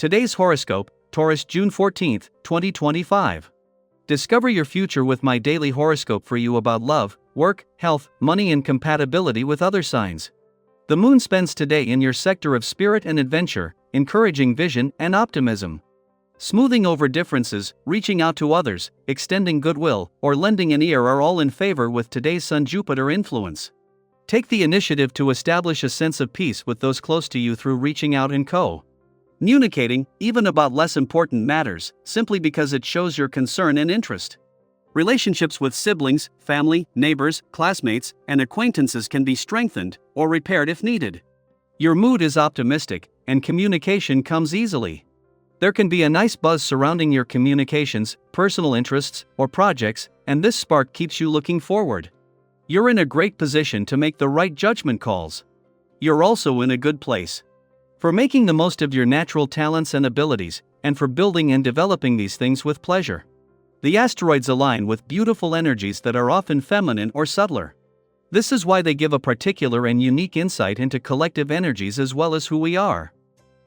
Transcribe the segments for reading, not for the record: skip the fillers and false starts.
Today's horoscope, Taurus June 14, 2025. Discover your future with my daily horoscope for you about love, work, health, money and compatibility with other signs. The moon spends today in your sector of spirit and adventure, encouraging vision and optimism. Smoothing over differences, reaching out to others, extending goodwill, or lending an ear are all in favor with today's Sun-Jupiter influence. Take the initiative to establish a sense of peace with those close to you through reaching out and communicating, even about less important matters, simply because it shows your concern and interest. Relationships with siblings, family, neighbors, classmates, and acquaintances can be strengthened or repaired if needed. Your mood is optimistic, and communication comes easily. There can be a nice buzz surrounding your communications, personal interests, or projects, and this spark keeps you looking forward. You're in a great position to make the right judgment calls. You're also in a good place for making the most of your natural talents and abilities, and for building and developing these things with pleasure. The asteroids align with beautiful energies that are often feminine or subtler. This is why they give a particular and unique insight into collective energies as well as who we are.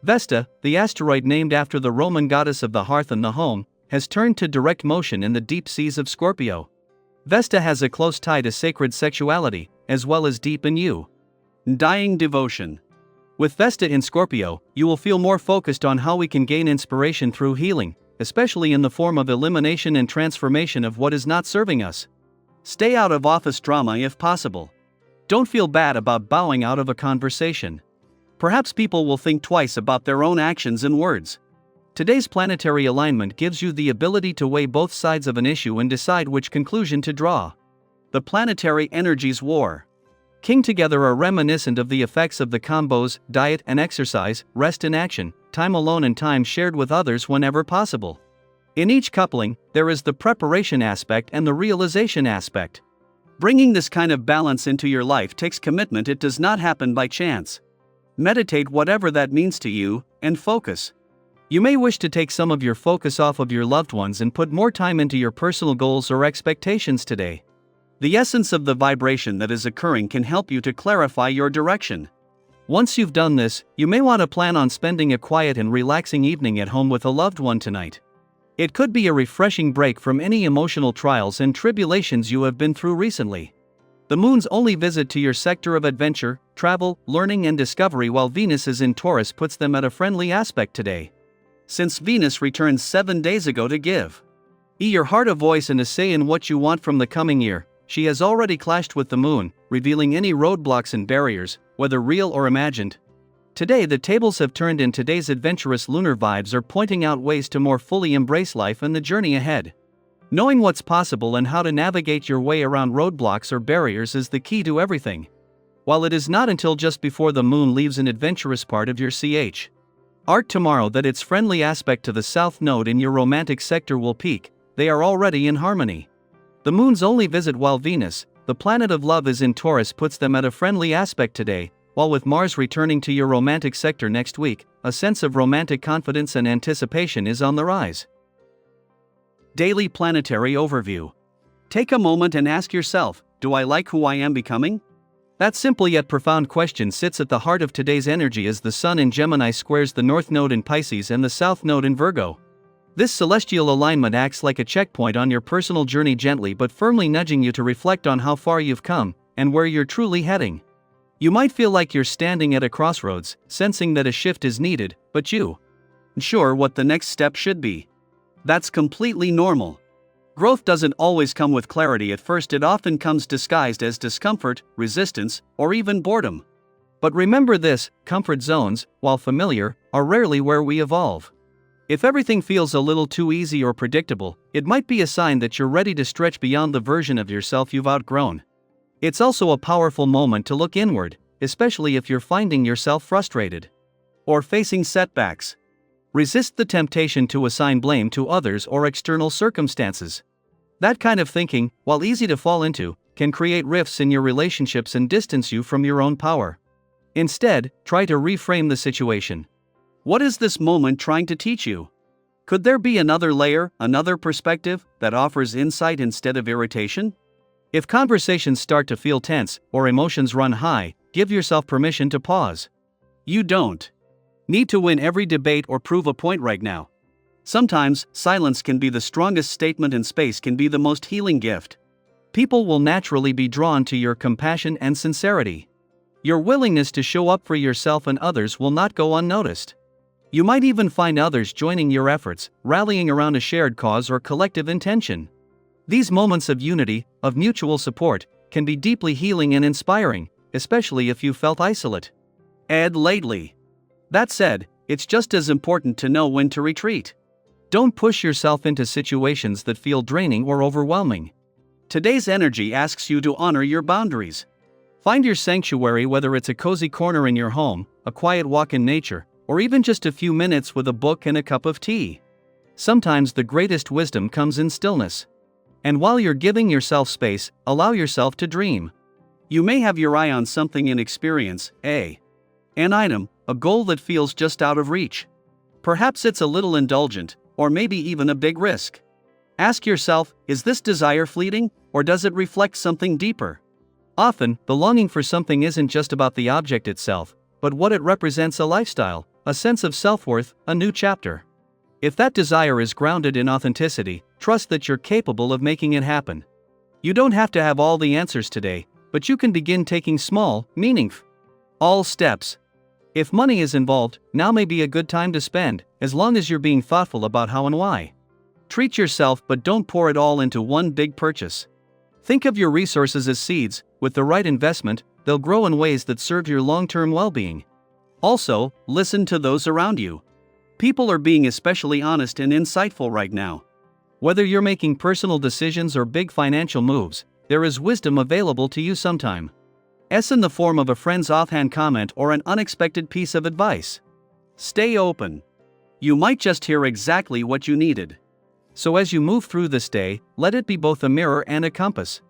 Vesta, the asteroid named after the Roman goddess of the hearth and the home, has turned to direct motion in the deep seas of Scorpio. Vesta has a close tie to sacred sexuality, as well as deep and undying devotion. With Vesta in Scorpio, you will feel more focused on how we can gain inspiration through healing, especially in the form of elimination and transformation of what is not serving us. Stay out of office drama if possible. Don't feel bad about bowing out of a conversation. Perhaps people will think twice about their own actions and words. Today's planetary alignment gives you the ability to weigh both sides of an issue and decide which conclusion to draw. The planetary energies war king together are reminiscent of the effects of the combos, diet and exercise, rest and action, time alone and time shared with others whenever possible. In each coupling, there is the preparation aspect and the realization aspect. Bringing this kind of balance into your life takes commitment. It does not happen by chance. Meditate whatever that means to you, and focus. You may wish to take some of your focus off of your loved ones and put more time into your personal goals or expectations today. The essence of the vibration that is occurring can help you to clarify your direction. Once you've done this, you may want to plan on spending a quiet and relaxing evening at home with a loved one tonight. It could be a refreshing break from any emotional trials and tribulations you have been through recently. The moon's only visit to your sector of adventure, travel, learning and discovery while Venus is in Taurus puts them at a friendly aspect today. Since Venus returned 7 days ago to give your heart a voice and a say in what you want from the coming year, she has already clashed with the moon, revealing any roadblocks and barriers, whether real or imagined. Today the tables have turned and today's adventurous lunar vibes are pointing out ways to more fully embrace life and the journey ahead. Knowing what's possible and how to navigate your way around roadblocks or barriers is the key to everything. While it is not until just before the moon leaves an adventurous part of your chart tomorrow that its friendly aspect to the south node in your romantic sector will peak, they are already in harmony. The moon's only visit while Venus, the planet of love, is in Taurus puts them at a friendly aspect today, while with Mars returning to your romantic sector next week, a sense of romantic confidence and anticipation is on the rise. Daily Planetary Overview. Take a moment and ask yourself, do I like who I am becoming? That simple yet profound question sits at the heart of today's energy as the Sun in Gemini squares the North Node in Pisces and the South Node in Virgo. This celestial alignment acts like a checkpoint on your personal journey, gently but firmly nudging you to reflect on how far you've come and where you're truly heading. You might feel like you're standing at a crossroads, sensing that a shift is needed, but you aren't sure what the next step should be. That's completely normal. Growth doesn't always come with clarity at first. It often comes disguised as discomfort, resistance, or even boredom. But remember this, comfort zones, while familiar, are rarely where we evolve. If everything feels a little too easy or predictable, it might be a sign that you're ready to stretch beyond the version of yourself you've outgrown. It's also a powerful moment to look inward, especially if you're finding yourself frustrated or facing setbacks. Resist the temptation to assign blame to others or external circumstances. That kind of thinking, while easy to fall into, can create rifts in your relationships and distance you from your own power. Instead, try to reframe the situation. What is this moment trying to teach you? Could there be another layer, another perspective, that offers insight instead of irritation? If conversations start to feel tense or emotions run high, give yourself permission to pause. You don't Need to win every debate or prove a point right now. Sometimes, silence can be the strongest statement and space can be the most healing gift. People will naturally be drawn to your compassion and sincerity. Your willingness to show up for yourself and others will not go unnoticed. You might even find others joining your efforts, rallying around a shared cause or collective intention. These moments of unity, of mutual support, can be deeply healing and inspiring, especially if you felt isolate. Lately. That said, it's just as important to know when to retreat. Don't push yourself into situations that feel draining or overwhelming. Today's energy asks you to honor your boundaries. Find your sanctuary, whether it's a cozy corner in your home, a quiet walk in nature, or even just a few minutes with a book and a cup of tea. Sometimes the greatest wisdom comes in stillness. And while you're giving yourself space, allow yourself to dream. You may have your eye on something in experience, an item, a goal that feels just out of reach. Perhaps it's a little indulgent, or maybe even a big risk. Ask yourself, is this desire fleeting, or does it reflect something deeper? Often, the longing for something isn't just about the object itself, but what it represents: a lifestyle, a sense of self-worth, a new chapter. If that desire is grounded in authenticity, trust that you're capable of making it happen. You don't have to have all the answers today, but you can begin taking small, meaningful steps. If money is involved, now may be a good time to spend, as long as you're being thoughtful about how and why. Treat yourself, but don't pour it all into one big purchase. Think of your resources as seeds. With the right investment, they'll grow in ways that serve your long-term well-being. Also, listen to those around you. People are being especially honest and insightful right now. Whether you're making personal decisions or big financial moves, there is wisdom available to you sometime. In the form of a friend's offhand comment or an unexpected piece of advice. Stay open. You might just hear exactly what you needed. So as you move through this day, let it be both a mirror and a compass.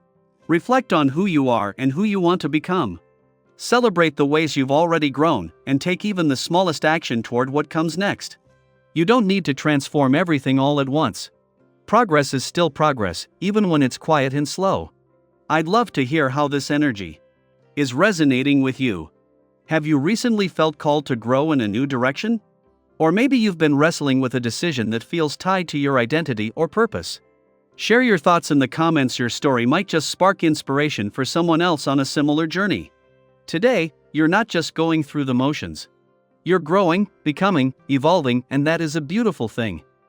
Reflect on who you are and who you want to become. Celebrate the ways you've already grown, and take even the smallest action toward what comes next. You don't need to transform everything all at once. Progress is still progress, even when it's quiet and slow. I'd love to hear how this energy is resonating with you. Have you recently felt called to grow in a new direction? Or maybe you've been wrestling with a decision that feels tied to your identity or purpose. Share your thoughts in the comments. Your story might just spark inspiration for someone else on a similar journey. Today, you're not just going through the motions. You're growing, becoming, evolving, and that is a beautiful thing.